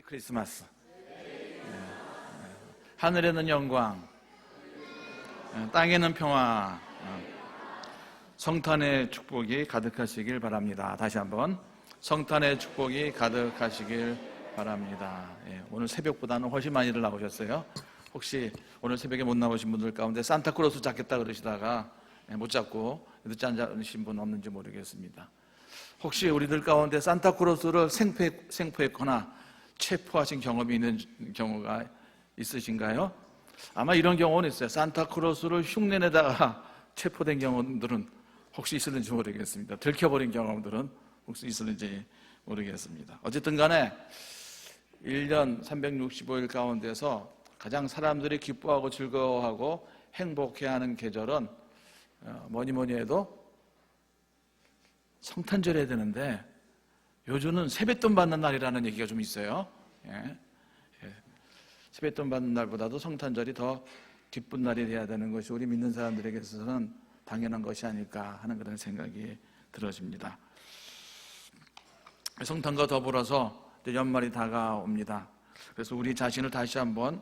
크리스마스. 하늘에는 영광, 땅에는 평화, 성탄의 축복이 가득하시길 바랍니다. 다시 한번 성탄의 축복이 가득하시길 바랍니다. 오늘 새벽보다는 훨씬 많이들 나오셨어요. 혹시 오늘 새벽에 못 나오신 분들 가운데 산타크로스 잡겠다 그러시다가 못 잡고 늦지 않으신 분 없는지 모르겠습니다. 혹시 우리들 가운데 산타크로스를 생포했거나 체포하신 경험이 있는 경우가 있으신가요? 아마 이런 경우는 있어요. 산타크로스를 흉내내다가 체포된 경험들은 혹시 있었는지 모르겠습니다. 들켜버린 경험들은 혹시 있었는지 모르겠습니다. 어쨌든 간에 1년 365일 가운데서 가장 사람들이 기뻐하고 즐거워하고 행복해하는 계절은 뭐니 해도 성탄절이 해야 되는데 요즘은 세뱃돈 받는 날이라는 얘기가 좀 있어요. 세뱃돈 받는 날보다도 성탄절이 더 기쁜 날이 돼야 되는 것이 우리 믿는 사람들에게 있어서는 당연한 것이 아닐까 하는 그런 생각이 들어집니다. 성탄과 더불어서 연말이 다가옵니다. 그래서 우리 자신을 다시 한번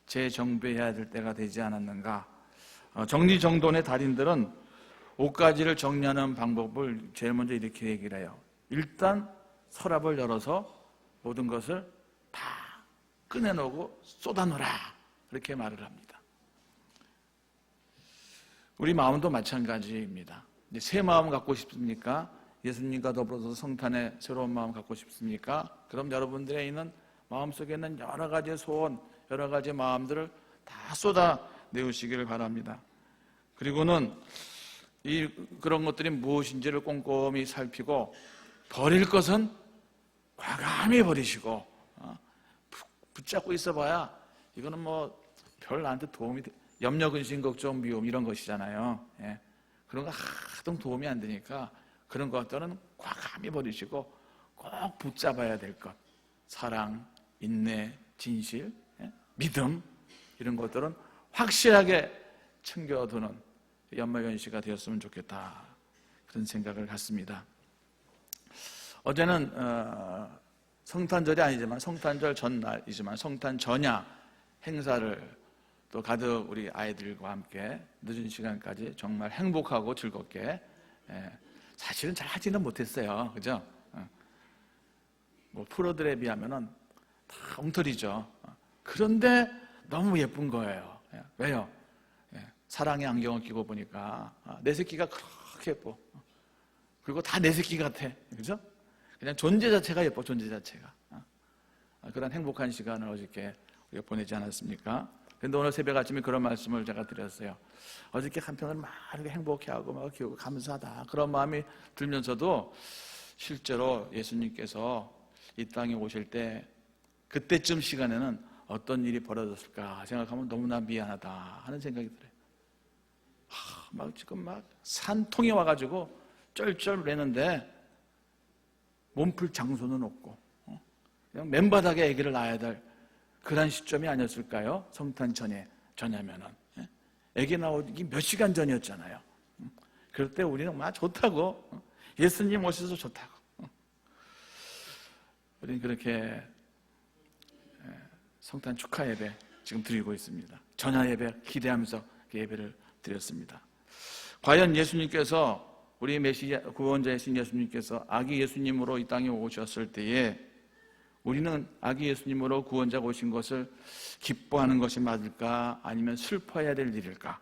재정비해야 될 때가 되지 않았는가. 정리정돈의 달인들은 옷가지를 정리하는 방법을 제일 먼저 이렇게 얘기를 해요. 일단 서랍을 열어서 모든 것을 다 꺼내놓고 쏟아놓으라, 이렇게 말을 합니다. 우리 마음도 마찬가지입니다. 새 마음 갖고 싶습니까? 예수님과 더불어서 성탄의 새로운 마음 갖고 싶습니까? 그럼 여러분들의 있는 마음속에 있는 여러 가지 소원, 여러 가지 마음들을 다 쏟아내우시기를 바랍니다. 그리고는 그런 것들이 무엇인지를 꼼꼼히 살피고 버릴 것은 과감히 버리시고, 붙잡고 있어봐야 이거는 별 나한테 도움이 염려, 근심, 걱정, 미움 이런 것이잖아요. 그런 거 하등 도움이 안 되니까 그런 것들은 과감히 버리시고 꼭 붙잡아야 될 것, 사랑, 인내, 진실, 믿음, 이런 것들은 확실하게 챙겨두는 연말연시가 되었으면 좋겠다, 그런 생각을 갖습니다. 어제는 성탄절이 아니지만 성탄절 전날이지만 성탄 전야 행사를 또 가득 우리 아이들과 함께 늦은 시간까지 정말 행복하고 즐겁게, 사실은 잘 하지는 못했어요. 그죠? 프로들에 비하면은 다 엉터리죠. 그런데 너무 예쁜 거예요. 왜요? 사랑의 안경을 끼고 보니까 내 새끼가 그렇게 예뻐. 그리고 다 내 새끼 같아. 그죠? 그냥 존재 자체가 예뻐, 존재 자체가. 그런 행복한 시간을 어저께 우리가 보내지 않았습니까? 그런데 오늘 새벽 아침에 그런 말씀을 제가 드렸어요. 어저께 한편을 막 이렇게 행복해하고 막 기쁘고 감사하다, 그런 마음이 들면서도 실제로 예수님께서 이 땅에 오실 때 그때쯤 시간에는 어떤 일이 벌어졌을까 생각하면 너무나 미안하다 하는 생각이 들어요. 지금 산통이 와가지고 쩔쩔 매는데 몸풀 장소는 없고 그냥 맨바닥에 아기를 낳아야 될 그런 시점이 아니었을까요? 성탄 전야면은 아기 나오기 몇 시간 전이었잖아요. 그럴 때 우리는 좋다고, 예수님 오셔서 좋다고, 우리는 그렇게 성탄 축하 예배 지금 드리고 있습니다. 전야 예배 기대하면서 예배를 드렸습니다. 과연 예수님께서, 우리 메시아 구원자이신 예수님께서 아기 예수님으로 이 땅에 오셨을 때에 우리는 아기 예수님으로 구원자가 오신 것을 기뻐하는 것이 맞을까, 아니면 슬퍼해야 될 일일까?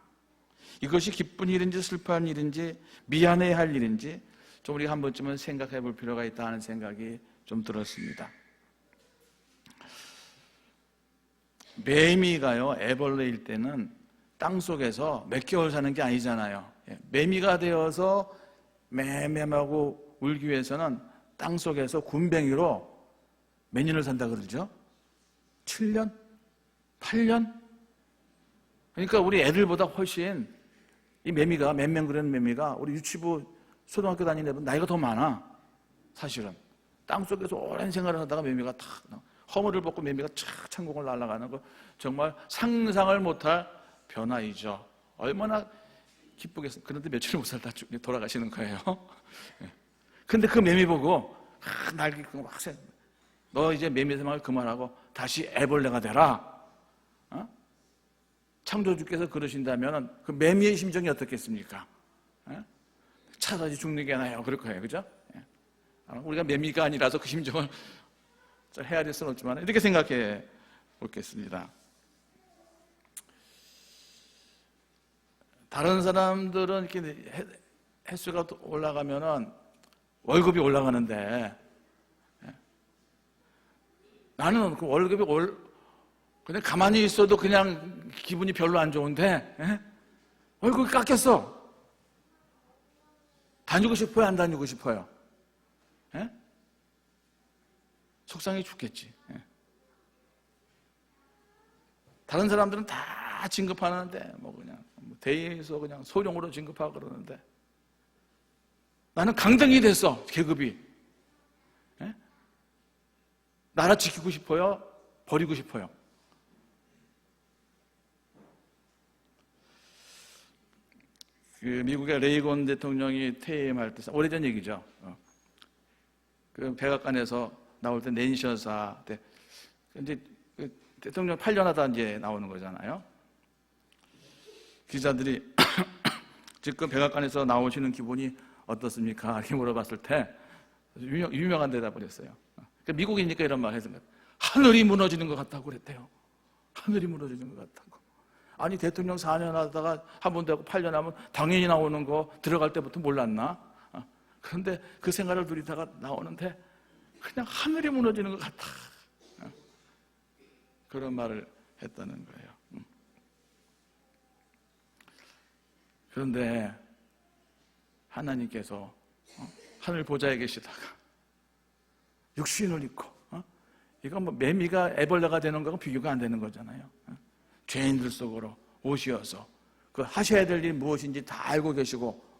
이것이 기쁜 일인지 슬퍼한 일인지 미안해야 할 일인지 좀 우리가 한 번쯤은 생각해 볼 필요가 있다 하는 생각이 좀 들었습니다. 매미가요, 애벌레일 때는 땅속에서 몇 개월 사는 게 아니잖아요. 매미가 되어서 매매하고 울기 위해서는 땅속에서 군뱅이로 몇 년을 산다 그러죠? 7년? 8년? 그러니까 우리 애들보다 훨씬 이 매미가, 맹맹그리는 매미가 우리 유치부 초등학교 다니는 애보다 나이가 더 많아. 사실은 땅속에서 오랜 생활을 하다가 매미가 탁 허물을 벗고 매미가 착 천국을 날아가는 거, 정말 상상을 못할 변화이죠. 얼마나 기쁘겠어요. 그런데 며칠 못 살다 돌아가시는 거예요. 근데 그 매미 보고 날개 막 너 이제 매미 생활 그만하고 다시 애벌레가 되라. 창조주께서 그러신다면 그 매미의 심정이 어떻겠습니까? 차라리 죽는 게 나아요. 그럴 거예요. 그죠? 우리가 매미가 아니라서 그 심정을 헤아릴 수는 없지만 이렇게 생각해 보겠습니다. 다른 사람들은 이렇게 횟수가 올라가면은 월급이 올라가는데 나는 그 월급이 그냥 가만히 있어도 그냥 기분이 별로 안 좋은데 월급이 깎였어. 다니고 싶어요? 안 다니고 싶어요? 속상해 죽겠지. 다른 사람들은 다 진급하는데 뭐 그냥 대의에서 그냥 소령으로 진급하고 그러는데 나는 강등이 됐어. 계급이. 나라 지키고 싶어요? 버리고 싶어요? 그 미국의 레이건 대통령이 퇴임할 때 오래전 얘기죠. 그 백악관에서 나올 때 낸시 여사 때 이제 그 대통령 8년 하다 이제 나오는 거잖아요. 기자들이 지금 백악관에서 나오시는 기분이 어떻습니까? 이렇게 물어봤을 때 유명한 대답을 했어요. 미국이니까 이런 말 했던 것 같아요. 하늘이 무너지는 것 같다고 그랬대요. 하늘이 무너지는 것 같다고. 아니 대통령 4년 하다가 한 번 되고 8년 하면 당연히 나오는 거 들어갈 때부터 몰랐나? 그런데 그 생활을 누리다가 나오는데 그냥 하늘이 무너지는 것 같아. 그런 말을 했다는 거예요. 그런데 하나님께서 하늘 보좌에 계시다가 육신을 입고 이건 뭐 매미가 애벌레가 되는 거하고 비교가 안 되는 거잖아요. 죄인들 속으로 오시어서 그 하셔야 될 일이 무엇인지 다 알고 계시고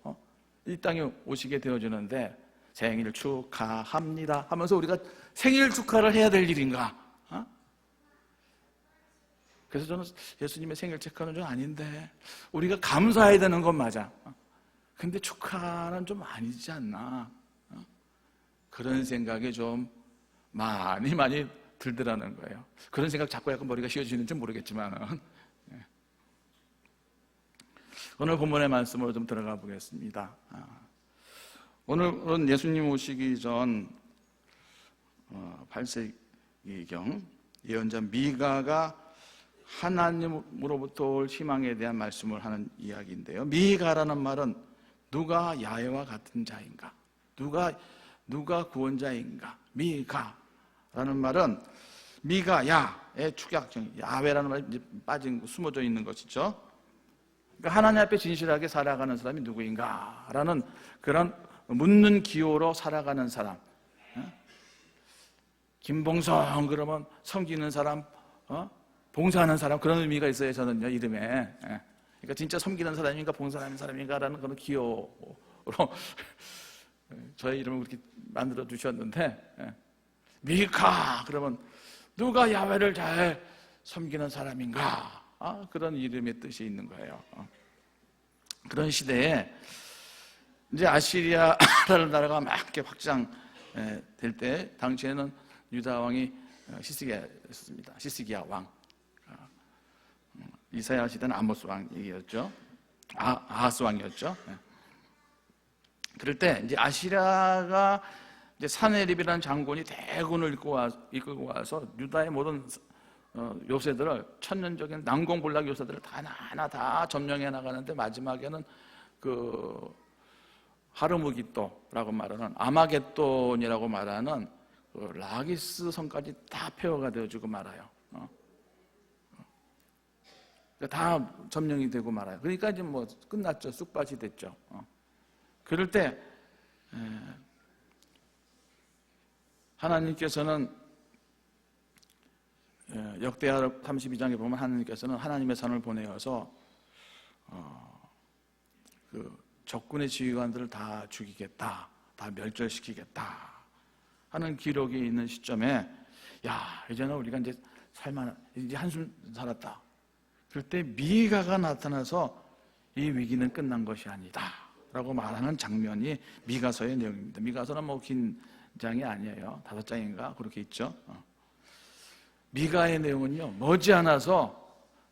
이 땅에 오시게 되어지는데 생일 축하합니다 하면서 우리가 생일 축하를 해야 될 일인가? 그래서 저는 예수님의 생일 축하는 좀 아닌데 우리가 감사해야 되는 건 맞아. 근데 축하는 좀 아니지 않나? 그런 생각이 좀 많이 들더라는 거예요. 그런 생각 자꾸 약간 머리가 씌워지는지 모르겠지만 오늘 본문의 말씀으로 좀 들어가 보겠습니다. 오늘은 예수님 오시기 전 8세기경 예언자 미가가 하나님으로부터 올 희망에 대한 말씀을 하는 이야기인데요. 미가라는 말은 누가 야훼와 같은 자인가? 누가 구원자인가? 미가라는 말은 미가 야의 축약형 야훼라는 말이 빠진 숨어져 있는 것이죠. 그러니까 하나님 앞에 진실하게 살아가는 사람이 누구인가라는 그런 묻는 기호로 살아가는 사람. 김봉성 그러면 섬기는 사람, 봉사하는 사람 그런 의미가 있어요. 저는요 이름에. 그러니까 진짜 섬기는 사람인가 봉사하는 사람인가라는 그런 기호로 저의 이름을 그렇게 만들어 주셨는데 미카 그러면 누가 야훼를 잘 섬기는 사람인가? 그런 이름의 뜻이 있는 거예요. 그런 시대에 이제 아시리아라는 나라가 막 이렇게 확장될 때 당시에는 유다 왕이 시스기야였습니다. 시스기야 왕. 이사야 시대는 아모스 왕이었죠. 아하스 왕이었죠. 그럴 때 이제 아시리아가 이제 사네립이라는 장군이 대군을 이끌고 와서 유다의 모든 요새들을 천년적인 난공불락 요새들을 하나하나 다 점령해 나가는데 마지막에는 그 하르무기또라고 말하는 아마겟돈이라고 말하는 그 라기스 성까지 다 폐허가 되어지고 말아요. 다 점령이 되고 말아요. 그러니까 이제 뭐 끝났죠. 쑥밭이 됐죠. 그럴 때 하나님께서는 역대하 32장에 보면 하나님께서는 하나님의 선을 보내어서 그 적군의 지휘관들을 다 죽이겠다, 다 멸절시키겠다 하는 기록이 있는 시점에 야 이제는 우리가 이제 살만한 이제 한숨 살았다. 그럴 때 미가가 나타나서 이 위기는 끝난 것이 아니다 라고 말하는 장면이 미가서의 내용입니다. 미가서는 뭐 긴 장이 아니에요. 5장인가 그렇게 있죠. 미가의 내용은요, 머지않아서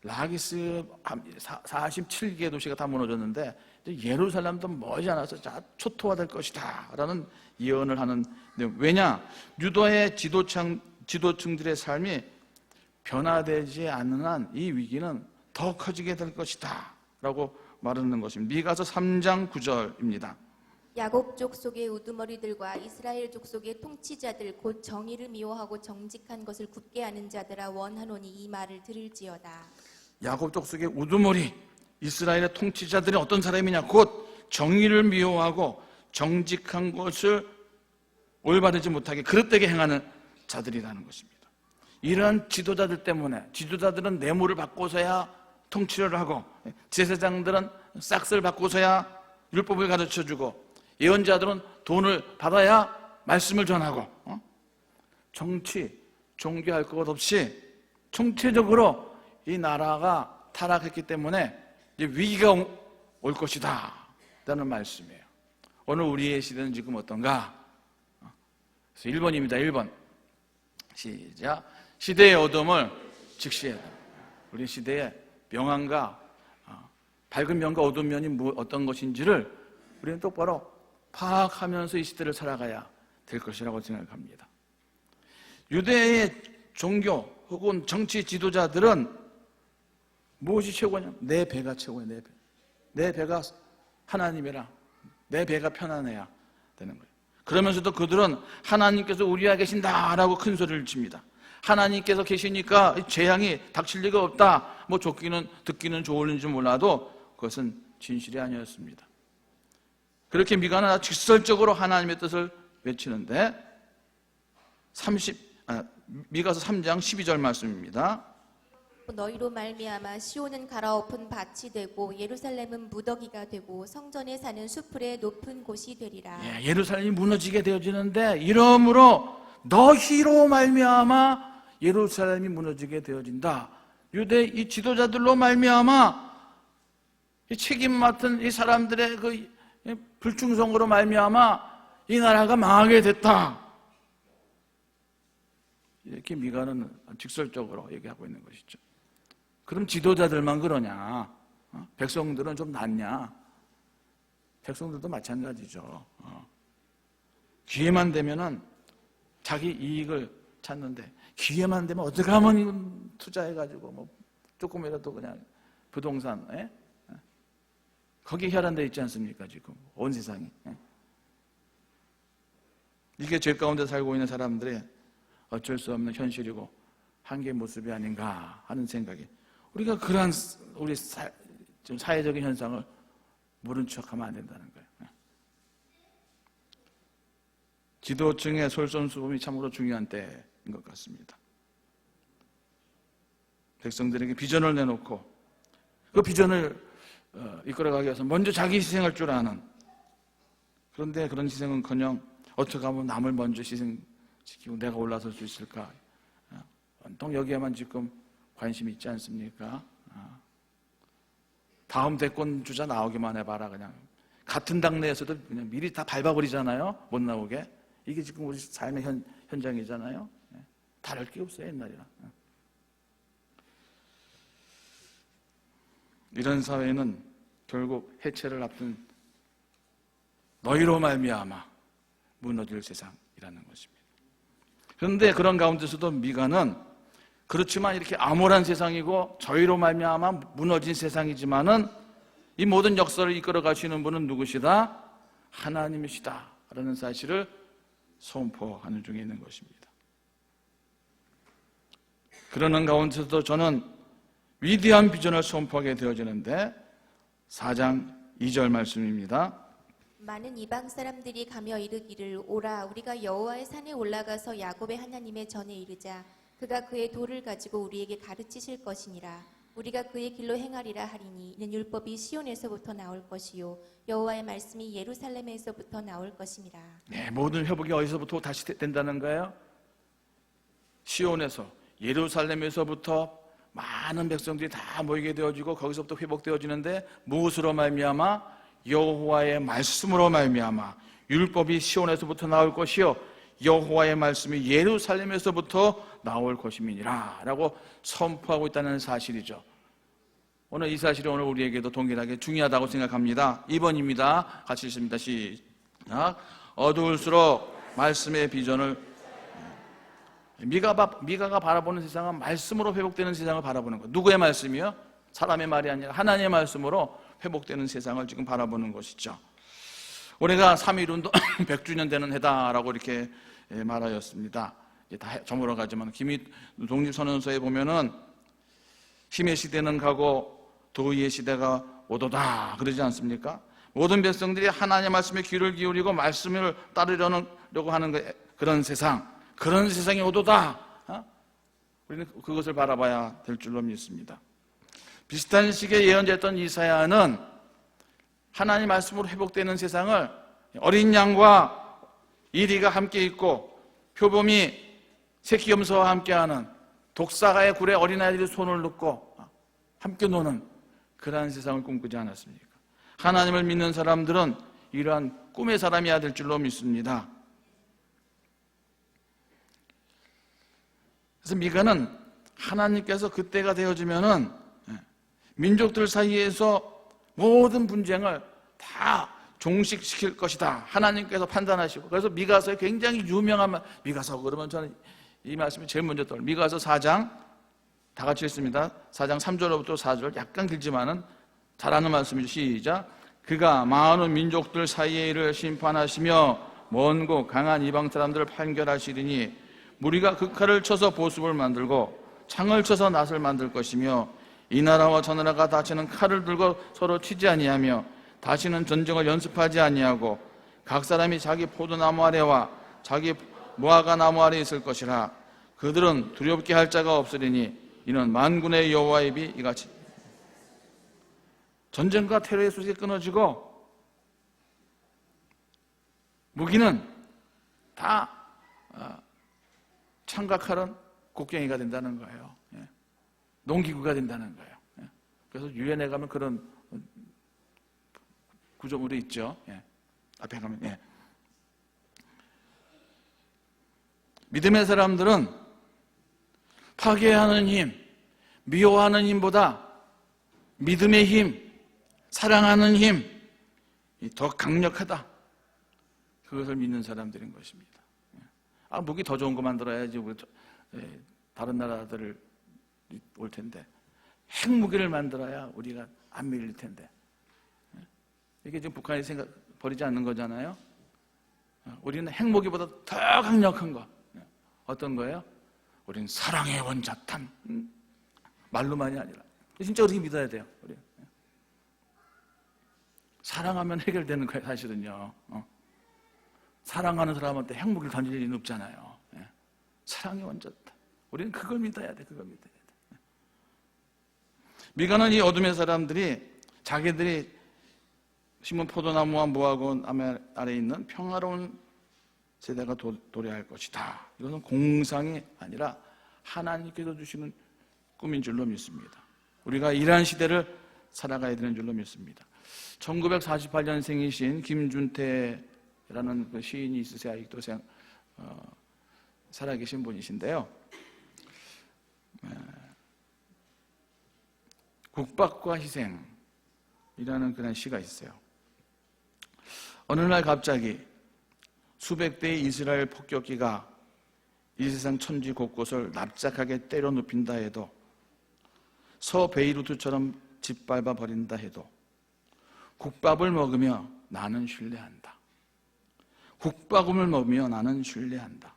라기스 47개 도시가 다 무너졌는데 예루살렘도 머지않아서 초토화될 것이다 라는 예언을 하는 내용. 왜냐? 유다의 지도층들의 삶이 변화되지 않는 한 이 위기는 더 커지게 될 것이다 라고 말하는 것입니다. 미가서 3장 9절입니다. 야곱 족속의 우두머리들과 이스라엘 족속의 통치자들 곧 정의를 미워하고 정직한 것을 굳게 아는 자들아 원하노니 이 말을 들을지어다. 야곱 족속의 우두머리, 이스라엘의 통치자들이 어떤 사람이냐? 곧 정의를 미워하고 정직한 것을 올바르지 못하게 그릇되게 행하는 자들이라는 것입니다. 이러한 지도자들 때문에, 지도자들은 뇌물을 받고서야 통치를 하고, 제사장들은 싹스를 받고서야 율법을 가르쳐주고, 예언자들은 돈을 받아야 말씀을 전하고, 정치, 종교할 것 없이 총체적으로 이 나라가 타락했기 때문에 이제 위기가 올 것이다 라는 말씀이에요. 오늘 우리의 시대는 지금 어떤가? 그래서 1번입니다. 1번 시작. 시대의 어둠을 직시해야 됩니다. 우리 시대의 명암과 밝은 면과 어두운 면이 어떤 것인지를 우리는 똑바로 파악하면서 이 시대를 살아가야 될 것이라고 생각합니다. 유대의 종교 혹은 정치 지도자들은 무엇이 최고냐? 내 배가 최고야. 내 배가 하나님이라. 내 배가 편안해야 되는 거예요. 그러면서도 그들은 하나님께서 우리와 계신다라고 큰 소리를 칩니다. 하나님께서 계시니까 재앙이 닥칠 리가 없다. 뭐 듣기는 좋을는지 몰라도 그것은 진실이 아니었습니다. 그렇게 미가는 직설적으로 하나님의 뜻을 외치는데 미가서 3장 12절 말씀입니다. 너희로 말미암아 시온은 갈아엎은 밭이 되고 예루살렘은 무더기가 되고 성전에 사는 수풀의 높은 곳이 되리라. 예루살렘이 무너지게 되어지는데 이러므로 너희로 말미암아 예루살렘이 무너지게 되어진다. 유대 이 지도자들로 말미암아 이 책임 맡은 이 사람들의 그 불충성으로 말미암아 이 나라가 망하게 됐다. 이렇게 미가는 직설적으로 얘기하고 있는 것이죠. 그럼 지도자들만 그러냐? 백성들은 좀 낫냐? 백성들도 마찬가지죠. 기회만 되면은 자기 이익을 찾는데 기회만 되면 어떻게 하면 투자해가지고 뭐 조금이라도 그냥 부동산 거기에 혈안되어 있지 않습니까? 지금 온 세상이. 이게 죄 가운데 살고 있는 사람들의 어쩔 수 없는 현실이고 한계의 모습이 아닌가 하는 생각이, 우리가 그러한 우리 지금 사회적인 현상을 모른 척하면 안 된다는 거예요. 지도층의 솔선수범이 참으로 중요한 때인 것 같습니다. 백성들에게 비전을 내놓고 그 비전을 이끌어가기 위해서 먼저 자기 희생할 줄 아는, 그런데 그런 희생은커녕 어떻게 하면 남을 먼저 희생시키고 내가 올라설 수 있을까, 온통 여기에만 지금 관심이 있지 않습니까? 다음 대권 주자 나오기만 해봐라. 그냥 같은 당내에서도 그냥 미리 다 밟아버리잖아요. 못 나오게. 이게 지금 우리 삶의 현장이잖아요. 다를 게 없어요, 옛날이랑. 이런 사회는 결국 해체를 앞둔 너희로 말미암아 무너질 세상이라는 것입니다. 그런데 그런 가운데서도 미가는 그렇지만 이렇게 암울한 세상이고 저희로 말미암아 무너진 세상이지만은 이 모든 역사를 이끌어 가시는 분은 누구시다? 하나님이시다 라는 사실을 선포하는 중에 있는 것입니다. 그러는 가운데서도 저는 위대한 비전을 선포하게 되어지는데 4장 2절 말씀입니다. 많은 이방 사람들이 가며 이르기를 오라 우리가 여호와의 산에 올라가서 야곱의 하나님의 전에 이르자 그가 그의 도를 가지고 우리에게 가르치실 것이니라. 우리가 그의 길로 행하리라 하리니 이는 율법이 시온에서부터 나올 것이요 여호와의 말씀이 예루살렘에서부터 나올 것임이라. 네, 모든 회복이 어디서부터 다시 된다는 거예요? 시온에서, 예루살렘에서부터 많은 백성들이 다 모이게 되어지고 거기서부터 회복되어지는데 무엇으로 말미암아? 여호와의 말씀으로 말미암아 율법이 시온에서부터 나올 것이요 여호와의 말씀이 예루살렘에서부터 나올 것임이니라 라고 선포하고 있다는 사실이죠. 오늘 이 사실이 오늘 우리에게도 동일하게 중요하다고 생각합니다. 2번입니다. 같이 읽습니다. 시작. 어두울수록 말씀의 비전을 미가가 바라보는 세상은 말씀으로 회복되는 세상을 바라보는 거예요. 누구의 말씀이요? 사람의 말이 아니라 하나님의 말씀으로 회복되는 세상을 지금 바라보는 것이죠. 올해가 3.1운동 100주년 되는 해다라고 이렇게 말하였습니다. 이제 다 저물어 가지만 김이 독립선언서에 보면은 힘의 시대는 가고 도의의 시대가 오도다 그러지 않습니까? 모든 백성들이 하나님의 말씀에 귀를 기울이고 말씀을 따르려고 하는 그런 세상이 오도다. 우리는 그것을 바라봐야 될 줄로 믿습니다. 비슷한 시기에 예언됐던 이사야는 하나님 말씀으로 회복되는 세상을 어린 양과 이리가 함께 있고 표범이 새끼 염소와 함께하는 독사가의 굴에 어린아이들이 손을 넣고 함께 노는 그러한 세상을 꿈꾸지 않았습니까? 하나님을 믿는 사람들은 이러한 꿈의 사람이어야 될 줄로 믿습니다. 그래서 미가는 하나님께서 그때가 되어지면은 민족들 사이에서 모든 분쟁을 다 종식시킬 것이다. 하나님께서 판단하시고. 그래서 미가서에 굉장히 유명한 미가서 그러면 저는 이 말씀이 제일 먼저 떠올라요. 미가서 4장 다 같이 읽습니다. 4장 3절부터 4절 약간 길지만은 잘하는 말씀이죠. 시작. 그가 많은 민족들 사이의 일을 심판하시며 먼고 강한 이방 사람들을 판결하시리니 무리가 그 칼을 쳐서 보습을 만들고 창을 쳐서 낫을 만들 것이며 이 나라와 저 나라가 다시는 칼을 들고 서로 치지 아니하며 다시는 전쟁을 연습하지 아니하고 각 사람이 자기 포도나무 아래와 자기 무화과 나무 아래 있을 것이라. 그들은 두렵게 할 자가 없으리니 이는 만군의 여호와의 입이 이같이. 전쟁과 테러의 소식이 끊어지고 무기는 다 창과 칼은 곡괭이가 된다는 거예요. 농기구가 된다는 거예요. 그래서 유엔에 가면 그런 구조물이 있죠. 앞에 가면. 믿음의 사람들은 파괴하는 힘, 미워하는 힘보다 믿음의 힘, 사랑하는 힘이 더 강력하다. 그것을 믿는 사람들인 것입니다. 무기 더 좋은 거 만들어야지 우리 다른 나라들을 올 텐데 핵무기를 만들어야 우리가 안 밀릴 텐데. 이게 지금 북한이 버리지 않는 거잖아요. 우리는 핵무기보다 더 강력한 거. 어떤 거예요? 우리는 사랑의 원자탄. 말로만이 아니라 진짜 우리 믿어야 돼요. 우리. 사랑하면 해결되는 거예요. 사실은요. 사랑하는 사람한테 핵무기를 던질 일은 없잖아요. 사랑의 원자탄. 우리는 그걸 믿어야 돼. 그걸 믿어야 돼. 미가는 이 어둠의 사람들이 자기들이 심은 포도나무와 무화과 아래 있는 평화로운 세대가 도래할 것이다. 이것은 공상이 아니라 하나님께서 주시는 꿈인 줄로 믿습니다. 우리가 이러한 시대를 살아가야 되는 줄로 믿습니다. 1948년생이신 김준태라는 그 시인이 있으세요. 아직도 살아계신 분이신데요. 국박과 희생이라는 그런 시가 있어요. 어느 날 갑자기 수백 대의 이스라엘 폭격기가 이 세상 천지 곳곳을 납작하게 때려 눕힌다 해도 서베이루트처럼 짓밟아 버린다 해도 국밥을 먹으며 나는 신뢰한다. 국밥을 먹으며 나는 신뢰한다.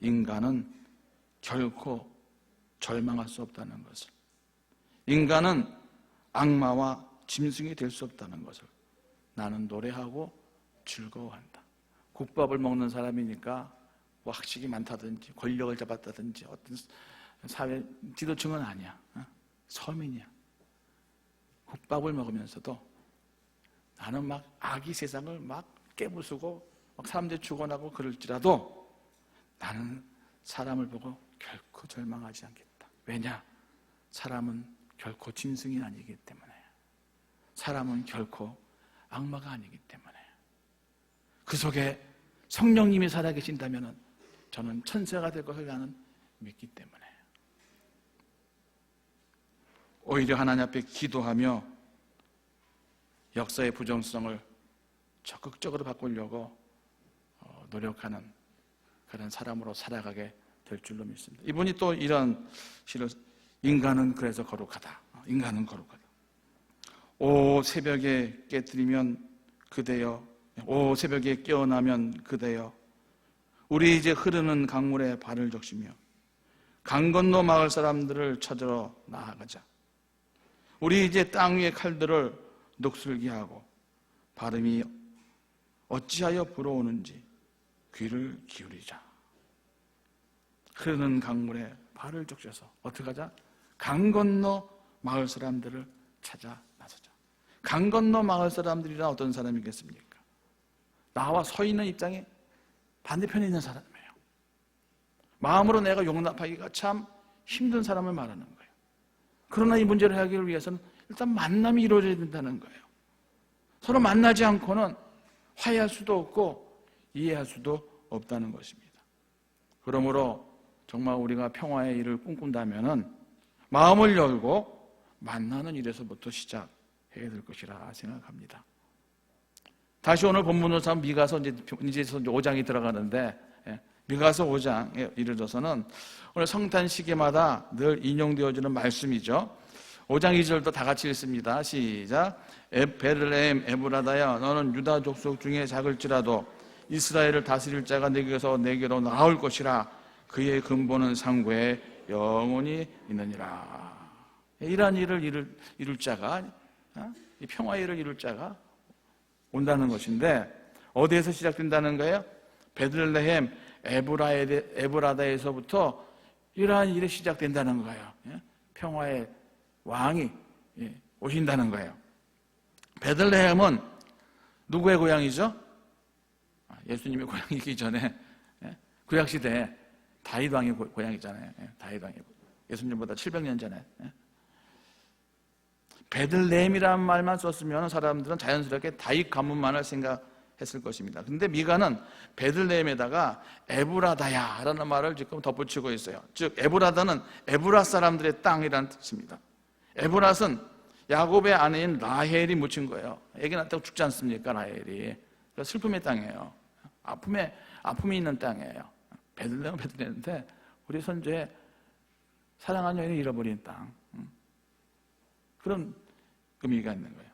인간은 결코 절망할 수 없다는 것을, 인간은 악마와 짐승이 될 수 없다는 것을 나는 노래하고 즐거워한다. 국밥을 먹는 사람이니까 뭐 학식이 많다든지 권력을 잡았다든지 어떤 사회 지도층은 아니야. 서민이야. 국밥을 먹으면서도 나는 막 악의 세상을 막 깨부수고 막 사람들이 죽어나고 그럴지라도 나는 사람을 보고 결코 절망하지 않겠다. 왜냐? 사람은 결코 짐승이 아니기 때문에, 사람은 결코 악마가 아니기 때문에, 그 속에 성령님이 살아계신다면 저는 천사가 될 것을 나는 믿기 때문에 오히려 하나님 앞에 기도하며 역사의 부정성을 적극적으로 바꾸려고 노력하는 그런 사람으로 살아가게 될 줄로 믿습니다. 이분이 또 이런 시를 인간은 그래서 거룩하다. 인간은 거룩하다. 오 새벽에 깨뜨리면 그대여, 오 새벽에 깨어나면 그대여, 우리 이제 흐르는 강물에 발을 적시며 강 건너 마을 사람들을 찾으러 나아가자. 우리 이제 땅 위의 칼들을 녹슬게 하고 발음이 어찌하여 불어오는지 귀를 기울이자. 흐르는 강물에 발을 적셔서 어떻게 하자? 강 건너 마을 사람들을 찾아 나서자. 강 건너 마을 사람들이란 어떤 사람이겠습니까? 나와 서 있는 입장에 반대편에 있는 사람이에요. 마음으로 내가 용납하기가 참 힘든 사람을 말하는 거예요. 그러나 이 문제를 해결하기 위해서는 일단 만남이 이루어져야 된다는 거예요. 서로 만나지 않고는 화해할 수도 없고 이해할 수도 없다는 것입니다. 그러므로 정말 우리가 평화의 일을 꿈꾼다면 마음을 열고 만나는 일에서부터 시작해야 될 것이라 생각합니다. 다시 오늘 본문으로 참 미가서 이제 5장이 들어가는데, 미가서 5장에 이르러서는 오늘 성탄 시기마다 늘 인용되어지는 말씀이죠. 5장 2절도 다 같이 읽습니다. 시작. 베들레헴 에브라다야, 너는 유다 족속 중에 작을지라도 이스라엘을 다스릴 자가 내게서 내게로 나올 것이라. 그의 근본은 상고에 영원히 있느니라. 이러한 일을 이룰 자가, 이 평화의 일을 이룰 자가 온다는 것인데, 어디에서 시작된다는 거예요? 베들레헴 에브라다에서부터 이러한 일이 시작된다는 거예요. 평화의 왕이 오신다는 거예요. 베들레헴은 누구의 고향이죠? 예수님의 고향이기 전에 구약시대에 다윗 왕의 고향이잖아요. 다윗 왕의 예수님보다 700년 전에. 베들레헴이라는 말만 썼으면 사람들은 자연스럽게 다윗 가문만을 생각했을 것입니다. 그런데 미가는 베들레헴에다가 에브라다야라는 말을 지금 덧붙이고 있어요. 즉 에브라다는 에브라 사람들의 땅이라는 뜻입니다. 에브랏은 야곱의 아내인 라헬이 묻힌 거예요. 애기 낳다가 죽지 않습니까? 라헬이. 슬픔의 땅이에요. 아픔이 있는 땅이에요. 베들레헴인데 우리 선조의 사랑한 여인을 잃어버린 땅. 그런 의미가 있는 거예요.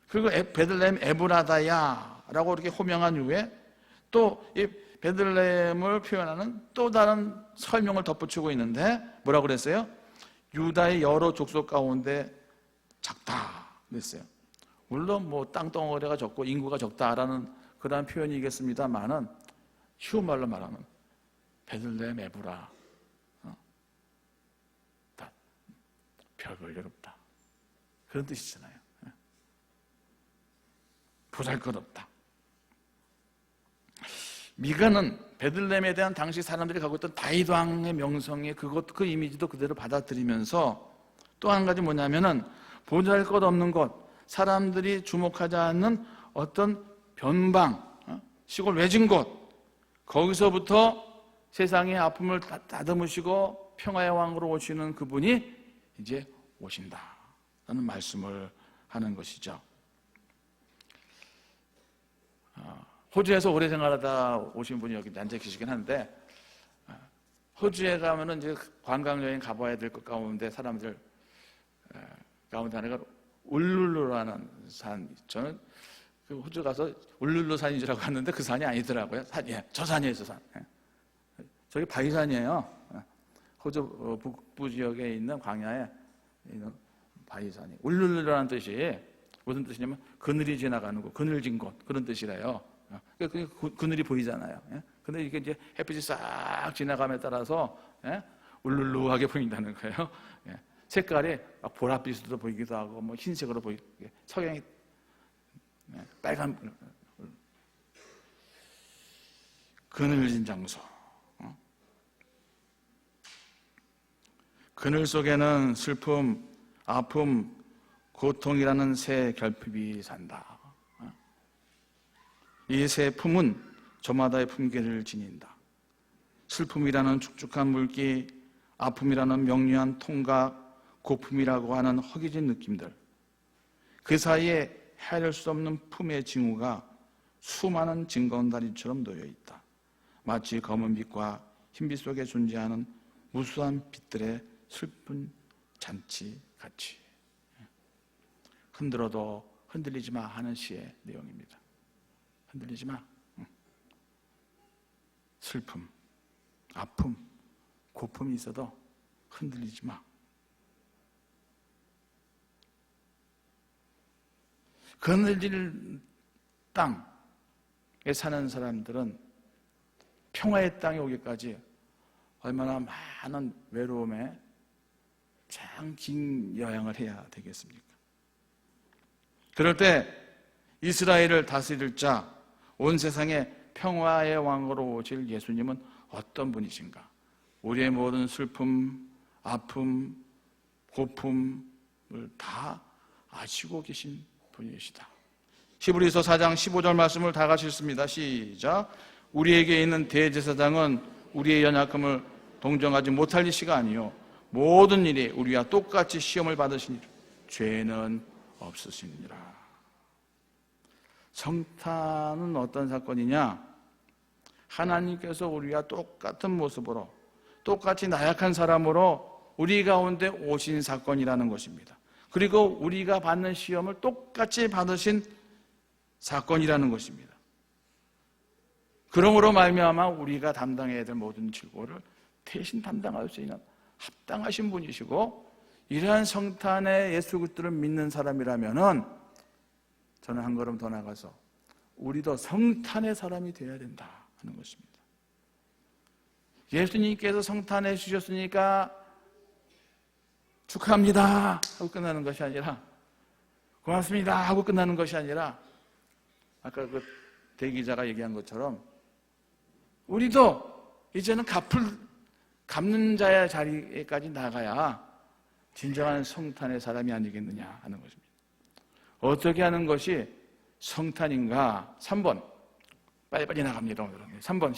그리고 베들레헴 에브라다야라고 이렇게 호명한 이후에 또 이 베들레헴을 표현하는 또 다른 설명을 덧붙이고 있는데 뭐라고 그랬어요? 유다의 여러 족속 가운데 작다 그랬어요. 물론 뭐 땅덩어리가 적고 인구가 적다라는 그러한 표현이겠습니다만은 쉬운 말로 말하면 베들레헴 에브라 별 볼 일 없다 그런 뜻이잖아요. 보잘것없다. 미가는 베들레헴에 대한 당시 사람들이 갖고 있던 다윗 왕의 명성에 그 이미지도 그대로 받아들이면서 또 한 가지 뭐냐면은 보잘것없는 것, 사람들이 주목하지 않는 어떤 변방, 시골 외진 곳, 거기서부터 세상의 아픔을 다듬으시고 평화의 왕으로 오시는 그분이 이제 오신다라는 말씀을 하는 것이죠. 호주에서 오래 생활하다 오신 분이 여기 앉아 계시긴 한데, 호주에 가면은 이제 관광 여행 가봐야 될 것 가운데 사람들 가운데 하나가 울룰루라는 산. 저는 그 호주 가서 울룰루 산인 줄 알고 갔는데 그 산이 아니더라고요. 저 산이에요, 저 산. 저기 바위산이에요. 호주 북부 지역에 있는 광야에 있는 바위산이. 울룰루라는 뜻이 무슨 뜻이냐면 그늘이 지나가는 곳, 그늘진 곳 그런 뜻이래요. 그늘이 보이잖아요. 근데 이게 이제 햇빛이 싹 지나감에 따라서 울룰루하게 보인다는 거예요. 색깔이 막 보랏빛으로 보이기도 하고 뭐 흰색으로 보이고 석양이 빨간 그늘진 장소. 그늘 속에는 슬픔, 아픔, 고통이라는 새 결핍이 산다. 이 새 품은 저마다의 품계를 지닌다. 슬픔이라는 축축한 물기, 아픔이라는 명료한 통각, 고품이라고 하는 허기진 느낌들, 그 사이에 헤아릴 수 없는 품의 징후가 수많은 징검다리처럼 놓여 있다. 마치 검은 빛과 흰빛 속에 존재하는 무수한 빛들의 슬픈 잔치같이. 흔들어도 흔들리지 마 하는 시의 내용입니다. 흔들리지 마. 슬픔, 아픔, 고품이 있어도 흔들리지 마. 그 흔들릴 땅에 사는 사람들은 평화의 땅에 오기까지 얼마나 많은 외로움에 참 긴 여행을 해야 되겠습니까? 그럴 때 이스라엘을 다스릴 자, 온 세상에 평화의 왕으로 오실 예수님은 어떤 분이신가? 우리의 모든 슬픔, 아픔, 고품을 다 아시고 계신 분이시다. 히브리서 4장 15절 말씀을 다 같이 읽습니다. 시작. 우리에게 있는 대제사장은 우리의 연약함을 동정하지 못할 이시가 아니요 모든 일에 우리와 똑같이 시험을 받으시니 죄는 없으시니라. 성탄은 어떤 사건이냐? 하나님께서 우리와 똑같은 모습으로, 똑같이 나약한 사람으로 우리 가운데 오신 사건이라는 것입니다. 그리고 우리가 받는 시험을 똑같이 받으신 사건이라는 것입니다. 그러므로 말미암아 우리가 담당해야 될 모든 질고를 대신 담당할 수 있는 합당하신 분이시고, 이러한 성탄의 예수 그리스도를 믿는 사람이라면은 저는 한 걸음 더 나가서 우리도 성탄의 사람이 되어야 된다 하는 것입니다. 예수님께서 성탄해 주셨으니까 축하합니다 하고 끝나는 것이 아니라, 고맙습니다 하고 끝나는 것이 아니라, 아까 그 대기자가 얘기한 것처럼 우리도 이제는 갚는 자의 자리에까지 나가야 진정한 성탄의 사람이 아니겠느냐 하는 것입니다. 어떻게 하는 것이 성탄인가? 3번. 빨리빨리 나갑니다, 오늘은. 3번.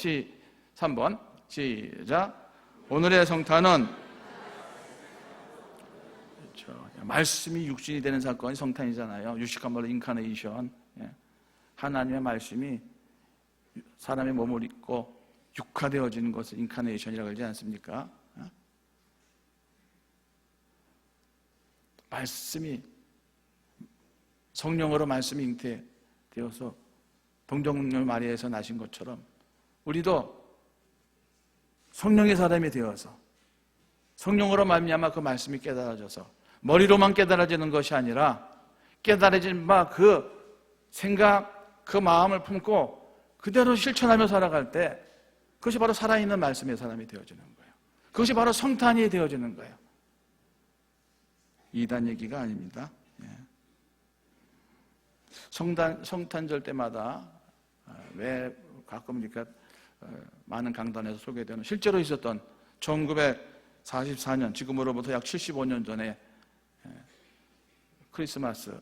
시작. 오늘의 성탄은, 그렇죠, 말씀이 육신이 되는 사건이 성탄이잖아요. 유식한 말로 인카네이션. 하나님의 말씀이 사람의 몸을 입고 육화되어지는 것을 인카네이션이라고 하지 않습니까? 말씀이, 성령으로 말씀이 잉태되어서 동정녀 마리아에서 나신 것처럼 우리도 성령의 사람이 되어서 성령으로 말미암아 그 말씀이 깨달아져서 머리로만 깨달아지는 것이 아니라 깨달아진 바 그 생각, 그 마음을 품고 그대로 실천하며 살아갈 때 그것이 바로 살아있는 말씀의 사람이 되어지는 거예요. 그것이 바로 성탄이 되어지는 거예요. 이단 얘기가 아닙니다. 성탄절 때마다 왜 가끔 이렇게 많은 강단에서 소개되는 실제로 있었던 1944년, 지금으로부터 약 75년 전에 크리스마스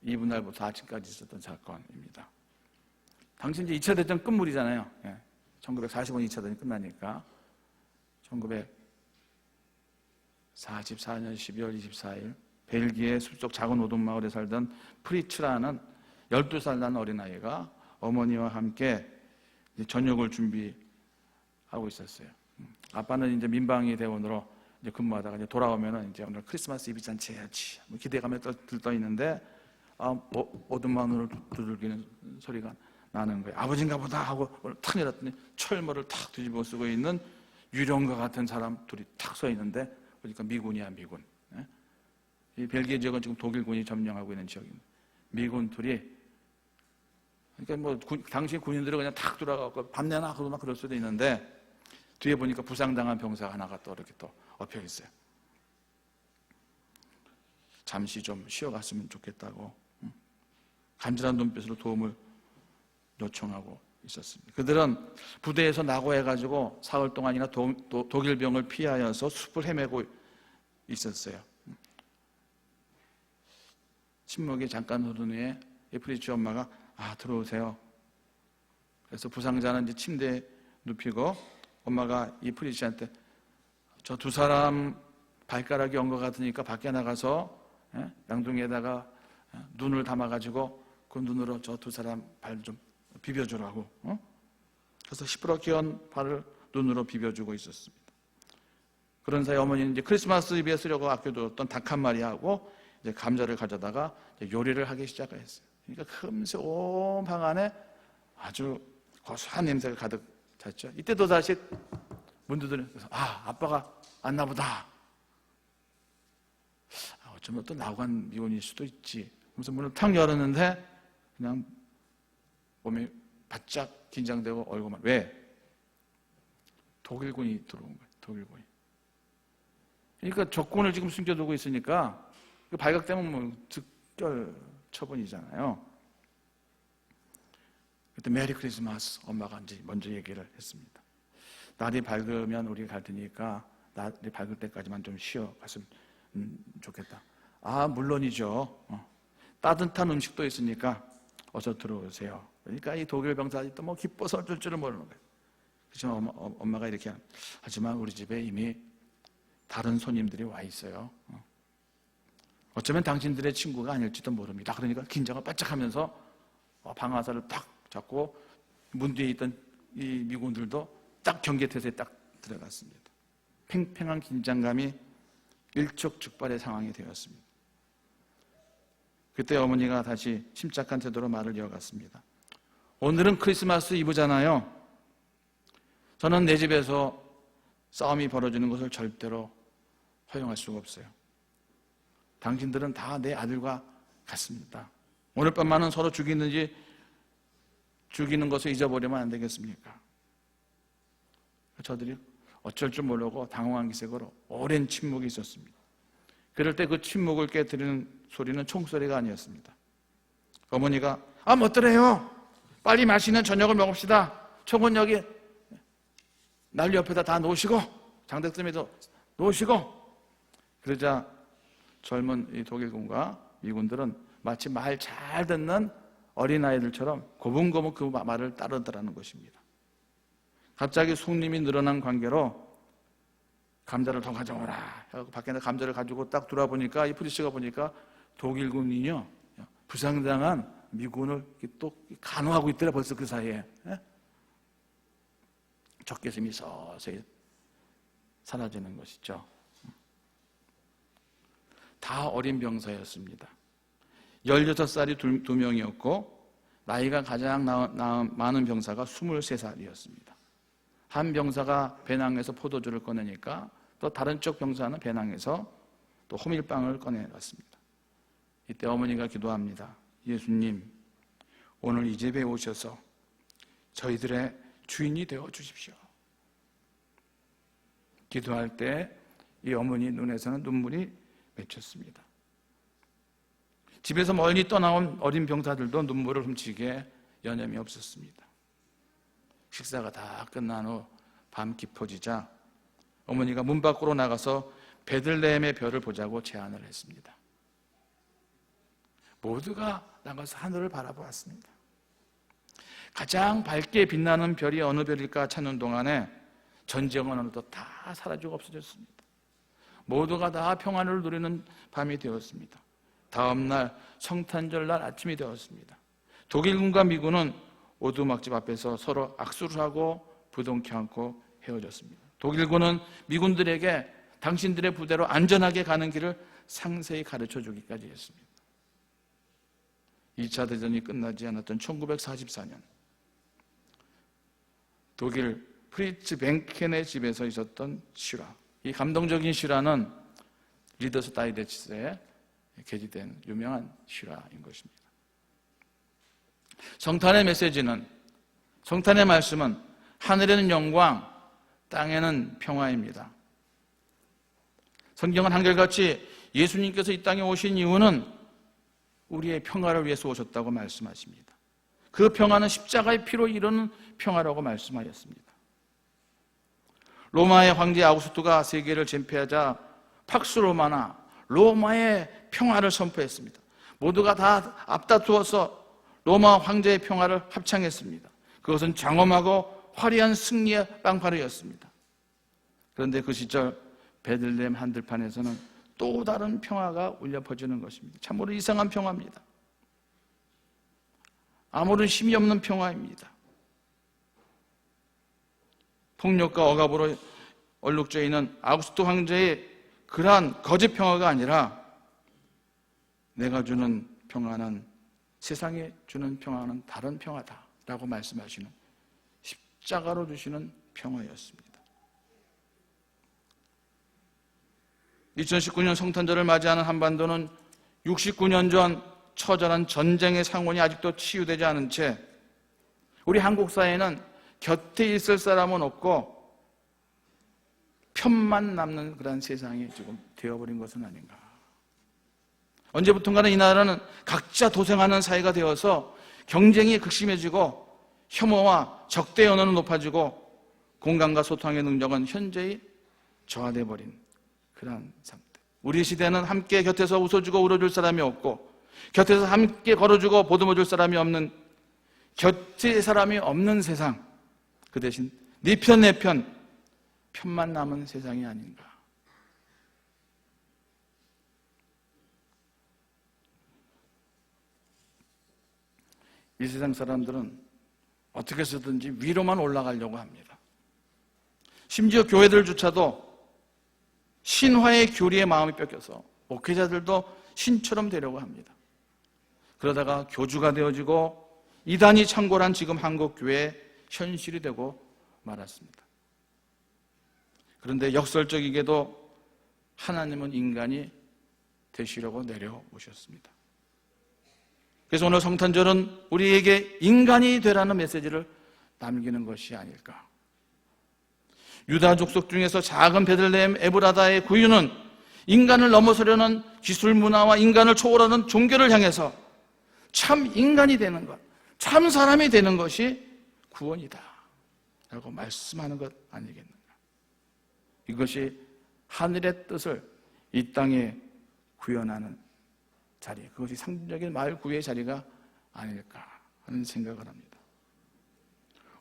이브날부터 아침까지 있었던 사건입니다. 당시 이제 2차 대전 끝물이잖아요. 1945년 2차 대전 끝나니까 1944년 12월 24일 벨기에 숲속 작은 오둔마을에 살던 프리츠라는 12살 난 어린아이가 어머니와 함께 저녁을 준비하고 있었어요. 아빠는 이제 민방위 대원으로 이제 근무하다가 이제 돌아오면은 이제 오늘 크리스마스 이브 잔치 해야지 기대감에 들떠 있는데 오둔마을을 두들기는 소리가 나는 거예요. 아버지인가 보다 하고 탁 내렸더니 철모를 탁 뒤집어 쓰고 있는 유령과 같은 사람 둘이 탁 서 있는데 보니까 미군이야, 미군. 이 벨기에 지역은 지금 독일군이 점령하고 있는 지역입니다. 미군 둘이, 그러니까 뭐 당시 군인들은 그냥 탁 돌아가고 밤내나 하고 막 그럴 수도 있는데 뒤에 보니까 부상당한 병사 하나가 또 이렇게 또 엎여 있어요. 잠시 좀 쉬어갔으면 좋겠다고 간절한 눈빛으로 도움을 요청하고 있었습니다. 그들은 부대에서 낙오해가지고 사흘 동안이나 독일병을 피하여서 숲을 헤매고 있었어요. 침묵이 잠깐 흐른 후에 프리츠 엄마가 들어오세요. 그래서 부상자는 이제 침대에 눕히고 엄마가 이 프리시한테 저 두 사람 발가락이 온 것 같으니까 밖에 나가서 양동이에다가 눈을 담아가지고 그 눈으로 저 두 사람 발 좀 비벼주라고. 그래서 시퍼렇게 온 발을 눈으로 비벼주고 있었습니다. 그런 사이 어머니는 이제 크리스마스 이브에 쓰려고 아껴두었던 닭 한 마리하고 이제 감자를 가져다가 요리를 하기 시작했어요. 그러니까 금세 온 방 안에 아주 고소한 냄새가 가득 찼죠. 이때도 다시 문 두드려서 아빠가 왔나 보다. 어쩌면 또 나관 미혼일 수도 있지. 그래서 문을 탁 열었는데 그냥 몸이 바짝 긴장되고 얼굴만. 왜? 독일군이 들어온 거예요. 독일군이. 그러니까 적군을 지금 숨겨두고 있으니까 발각되면 뭐 즉결 처분이잖아요. 그때 메리 크리스마스 엄마가 이제 먼저 얘기를 했습니다. 날이 밝으면 우리 갈 테니까 날이 밝을 때까지만 좀 쉬어 갔으면 좋겠다. 물론이죠. 따뜻한 음식도 있으니까 어서 들어오세요. 그러니까 이 독일 병사들이 또 뭐 기뻐서 어쩔 줄을 모르는 거예요. 그래서 엄마가 이렇게 하지만 우리 집에 이미 다른 손님들이 와 있어요. 어쩌면 당신들의 친구가 아닐지도 모릅니다. 그러니까 긴장을 바짝 하면서 방아쇠를 딱 잡고 문 뒤에 있던 이 미군들도 딱 경계태세에 딱 들어갔습니다. 팽팽한 긴장감이 일촉즉발의 상황이 되었습니다. 그때 어머니가 다시 침착한 태도로 말을 이어갔습니다. 오늘은 크리스마스 이브잖아요. 저는 내 집에서 싸움이 벌어지는 것을 절대로 허용할 수가 없어요. 당신들은 다 내 아들과 같습니다. 오늘 밤만은 서로 죽이는 것을 잊어버리면 안 되겠습니까? 저들이 어쩔 줄 모르고 당황한 기색으로 오랜 침묵이 있었습니다. 그럴 때 그 침묵을 깨뜨리는 소리는 총소리가 아니었습니다. 어머니가 뭐더래요? 빨리 맛있는 저녁을 먹읍시다. 총은 여기 난리 옆에다 다 놓으시고 장대뜸에도 놓으시고. 그러자 젊은 이 독일군과 미군들은 마치 말 잘 듣는 어린아이들처럼 고분고분 그 말을 따르더라는 것입니다. 갑자기 손님이 늘어난 관계로 감자를 더 가져오라. 밖에 감자를 가지고 딱 돌아보니까 이 프리시가 보니까 독일군이요 부상당한 미군을 또 간호하고 있더라. 벌써 그 사이에 적개심이 서서히 사라지는 것이죠. 다 어린 병사였습니다. 16살이 두 명이었고 나이가 가장 많은 병사가 23살이었습니다. 한 병사가 배낭에서 포도주를 꺼내니까 또 다른 쪽 병사는 배낭에서 또 호밀빵을 꺼내왔습니다. 이때 어머니가 기도합니다. 예수님, 오늘 이 집에 오셔서 저희들의 주인이 되어 주십시오. 기도할 때 이 어머니 눈에서는 눈물이 맺혔습니다. 집에서 멀리 떠나온 어린 병사들도 눈물을 훔치게 여념이 없었습니다. 식사가 다 끝난 후 밤 깊어지자 어머니가 문 밖으로 나가서 베들레헴의 별을 보자고 제안을 했습니다. 모두가 나가서 하늘을 바라보았습니다. 가장 밝게 빛나는 별이 어느 별일까 찾는 동안에 전쟁은 어느덧 다 사라지고 없어졌습니다. 모두가 다 평안을 누리는 밤이 되었습니다. 다음 날 성탄절날 아침이 되었습니다. 독일군과 미군은 오두막집 앞에서 서로 악수를 하고 부둥켜 안고 헤어졌습니다. 독일군은 미군들에게 당신들의 부대로 안전하게 가는 길을 상세히 가르쳐 주기까지 했습니다. 2차 대전이 끝나지 않았던 1944년 독일 프리츠 뱅켄의 집에서 있었던 실화, 이 감동적인 실화는 리더스 다이제스트에 게재된 유명한 실화인 것입니다. 성탄의 메시지는, 성탄의 말씀은 하늘에는 영광, 땅에는 평화입니다. 성경은 한결같이 예수님께서 이 땅에 오신 이유는 우리의 평화를 위해서 오셨다고 말씀하십니다. 그 평화는 십자가의 피로 이루는 평화라고 말씀하였습니다. 로마의 황제 아우구스투가 세계를 제패하자 팍스 로마나 로마의 평화를 선포했습니다. 모두가 다 앞다투어서 로마 황제의 평화를 합창했습니다. 그 그것은 장엄하고 화려한 승리의 빵파르였습니다. 그런데 그 시절 베들레헴 한들판에서는 또 다른 평화가 울려 퍼지는 것입니다. 참으로 이상한 평화입니다. 아무런 힘이 없는 평화입니다. 폭력과 억압으로 얼룩져 있는 아우구스트 황제의 그러한 거짓 평화가 아니라 내가 주는 평화는, 세상에 주는 평화는 다른 평화다라고 말씀하시는 십자가로 주시는 평화였습니다. 2019년 성탄절을 맞이하는 한반도는 69년 전 처절한 전쟁의 상흔이 아직도 치유되지 않은 채 우리 한국 사회는 곁에 있을 사람은 없고 편만 남는 그런 세상이 지금 되어버린 것은 아닌가. 언제부턴가는 이 나라는 각자 도생하는 사회가 되어서 경쟁이 극심해지고 혐오와 적대 언어는 높아지고 공감과 소통의 능력은 현저히 저하되어 버린 그런 상태. 우리 시대는 함께 곁에서 웃어주고 울어줄 사람이 없고 곁에서 함께 걸어주고 보듬어줄 사람이 없는, 곁에 사람이 없는 세상. 그 대신 네 편 내 편만 남은 세상이 아닌가. 이 세상 사람들은 어떻게 해서든지 위로만 올라가려고 합니다. 심지어 교회들조차도 신화의 교리의 마음이 뺏겨서 목회자들도 신처럼 되려고 합니다. 그러다가 교주가 되어지고 이단이 창궐한 지금 한국교회의 현실이 되고 말았습니다. 그런데 역설적이게도 하나님은 인간이 되시려고 내려오셨습니다. 그래서 오늘 성탄절은 우리에게 인간이 되라는 메시지를 남기는 것이 아닐까. 유다 족속 중에서 작은 베들레헴 에브라다의 구유는 인간을 넘어서려는 기술 문화와 인간을 초월하는 종교를 향해서 참 인간이 되는 것, 참 사람이 되는 것이 구원이다 라고 말씀하는 것 아니겠는가. 이것이 하늘의 뜻을 이 땅에 구현하는 자리, 그것이 상징적인 마을 구의 자리가 아닐까 하는 생각을 합니다.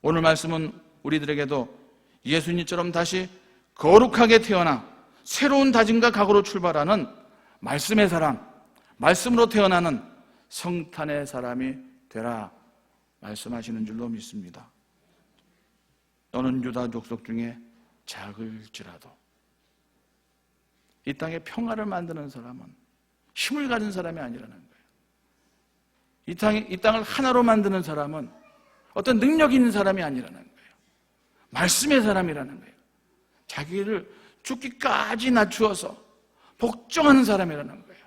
오늘 말씀은 우리들에게도 예수님처럼 다시 거룩하게 태어나 새로운 다짐과 각오로 출발하는 말씀의 사람, 말씀으로 태어나는 성탄의 사람이 되라 말씀하시는 줄로 믿습니다. 너는 유다 족속 중에 작을지라도 이 땅에 평화를 만드는 사람은 힘을 가진 사람이 아니라는 거예요. 이 땅을 하나로 만드는 사람은 어떤 능력 있는 사람이 아니라는 거예요. 말씀의 사람이라는 거예요. 자기를 죽기까지 낮추어서 복종하는 사람이라는 거예요.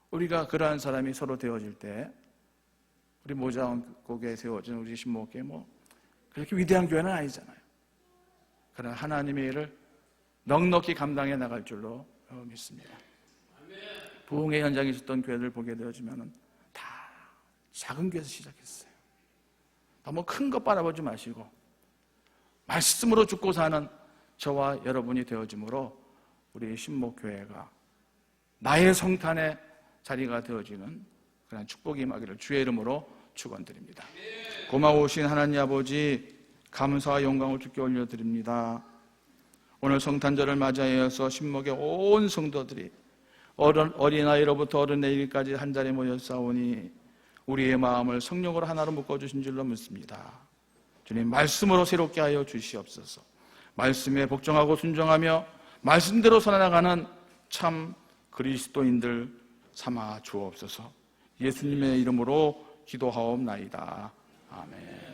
우리가 그러한 사람이 서로 되어질 때 우리 모자원곡에 세워진 우리 신목교회 그렇게 위대한 교회는 아니잖아요. 그러나 하나님의 일을 넉넉히 감당해 나갈 줄로 믿습니다. 부흥의 현장에 있었던 교회들 보게 되어지면 다 작은 교회에서 시작했어요. 너무 큰 것 바라보지 마시고 말씀으로 죽고 사는 저와 여러분이 되어짐으로 우리 신목교회가 나의 성탄의 자리가 되어지는 그런 축복이 임하기를 주의 이름으로 축원드립니다. 고마우신 하나님 아버지, 감사와 영광을 주께 올려드립니다. 오늘 성탄절을 맞이하여서 신목의 온 성도들이 어린아이로부터 어른 내일까지 한자리에 모여 싸우니 우리의 마음을 성령으로 하나로 묶어주신 줄로 믿습니다. 주님, 말씀으로 새롭게 하여 주시옵소서. 말씀에 복종하고 순종하며 말씀대로 살아나가는 참 그리스도인들 삼아 주옵소서. 예수님의 이름으로 기도하옵나이다. 아멘.